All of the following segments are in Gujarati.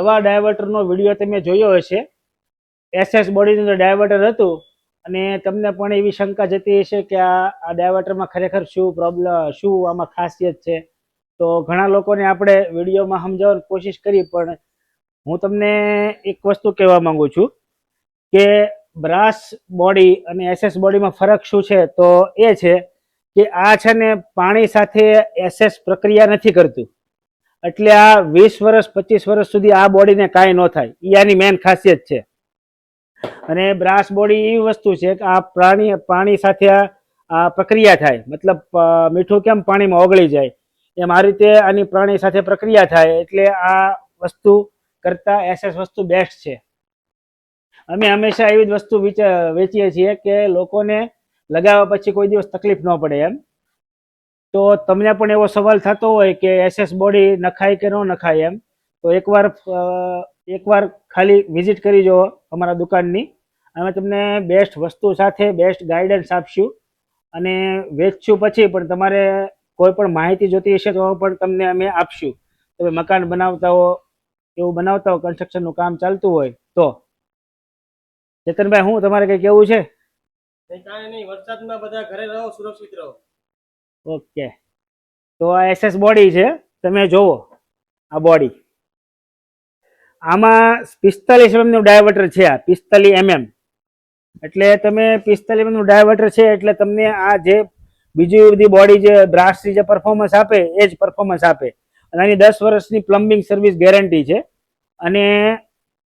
નવા ડાયવર્ટરનો વિડીયો તમે જોયો હશે. એસએસ બોડીનું જે ડાયવર્ટર હતું અને તમને પણ એવી શંકા જતી હશે કે આ ડાયવર્ટરમાં ખરેખર શું પ્રોબ્લેમ, શું આમાં ખાસિયત છે. તો ઘણા લોકોને આપણે વિડીયોમાં સમજાવવાની કોશિશ કરી, પણ હું તમને એક વસ્તુ કહેવા માંગુ છું કે બ્રાસ બોડી અને એસએસ બોડીમાં ફરક શું છે. તો એ છે કે આ છે ને પાણી સાથે એસએસ પ્રક્રિયા નથી કરતું, એટલે આ 20 વર્ષ 25 વર્ષ સુધી આ બોડીને કાંઈ ન થાય. એ આની મેન ખાસિયત છે. અને બ્રાસ બોડી એવી વસ્તુ છે કે આ પાણી સાથે આ પ્રક્રિયા થાય, મતલબ મીઠું કેમ પાણીમાં ઓગળી જાય એમ આ રીતે આની પાણી સાથે પ્રક્રિયા થાય, એટલે આ વસ્તુ કરતા એસએસ વસ્તુ બેસ્ટ છે. અમે હંમેશા એવી જ વસ્તુ વેચીએ છીએ કે લોકોને લગાવ્યા પછી કોઈ દિવસ તકલીફ ન પડે એમ. તો તમને પણ એવો સવાલ થતો હોય કે એસએસ બોડી નખાય કે ન નખાય એમ, તો એકવાર ખાલી વિઝિટ કરી જુઓ અમારા દુકાનની. અમે તમને બેસ્ટ વસ્તુ સાથે બેસ્ટ ગાઈડન્સ આપશું અને વેચશું પછી પણ તમારે કોઈ પણ માહિતી જોતી હશે તો પણ તમને અમે આપશું. તમે મકાન બનાવતા હો, એવું બનાવતા હો, કન્સ્ટ્રક્શનનું કામ ચાલતું હોય તો. ચેતનભાઈ, હું તમારે કંઈ કેવું છે? કાંઈ નહીં, વરસાદમાં બધા ઘરે રહો, સુરક્ષિત રહો. ઓકે, તો આ એસએસ બોડી છે, તમે જોવો આ બોડી. આમાં 45 mm નું ડાયવર્ટર છે. આ 45 mm એટલે તમે 45 mm નું ડાયવર્ટર છે એટલે તમને આ જે બીજી બધી બોડી જે બ્રાસની જે પરફોર્મન્સ આપે એ જ પરફોર્મન્સ આપે. અને આની 10 વર્ષની પ્લમ્બિંગ સર્વિસ ગેરંટી છે અને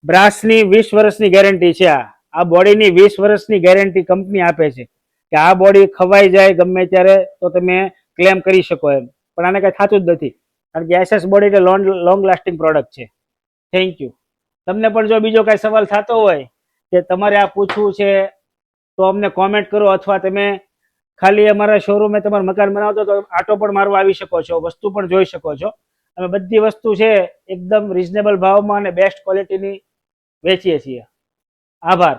બ્રાસની 20 વર્ષની ગેરંટી છે. આ બોડીની 20 વર્ષની ગેરંટી કંપની આપે છે કે આ બોડી ખવાઈ જાય ગમે ત્યારે તો તમે ક્લેમ કરી શકો એમ. પણ આને કંઈ થતું જ નથી, કારણ કે એસએસ બોડી એટલે લોંગ લાસ્ટિંગ પ્રોડક્ટ છે. Thank you. તમને પણ જો બીજો કાંઈ સવાલ થતો હોય કે તમારે આ પૂછવું છે તો અમને કોમેન્ટ કરો, અથવા તમે ખાલી અમારા શોરૂમે તમારું મકાન બનાવતો તો આટો પણ મારવા આવી શકો છો, વસ્તુ પણ જોઈ શકો છો. અમે બધી વસ્તુ છે એકદમ રિઝનેબલ ભાવમાં અને બેસ્ટ ક્વોલિટીની વેચીએ છીએ. આભાર.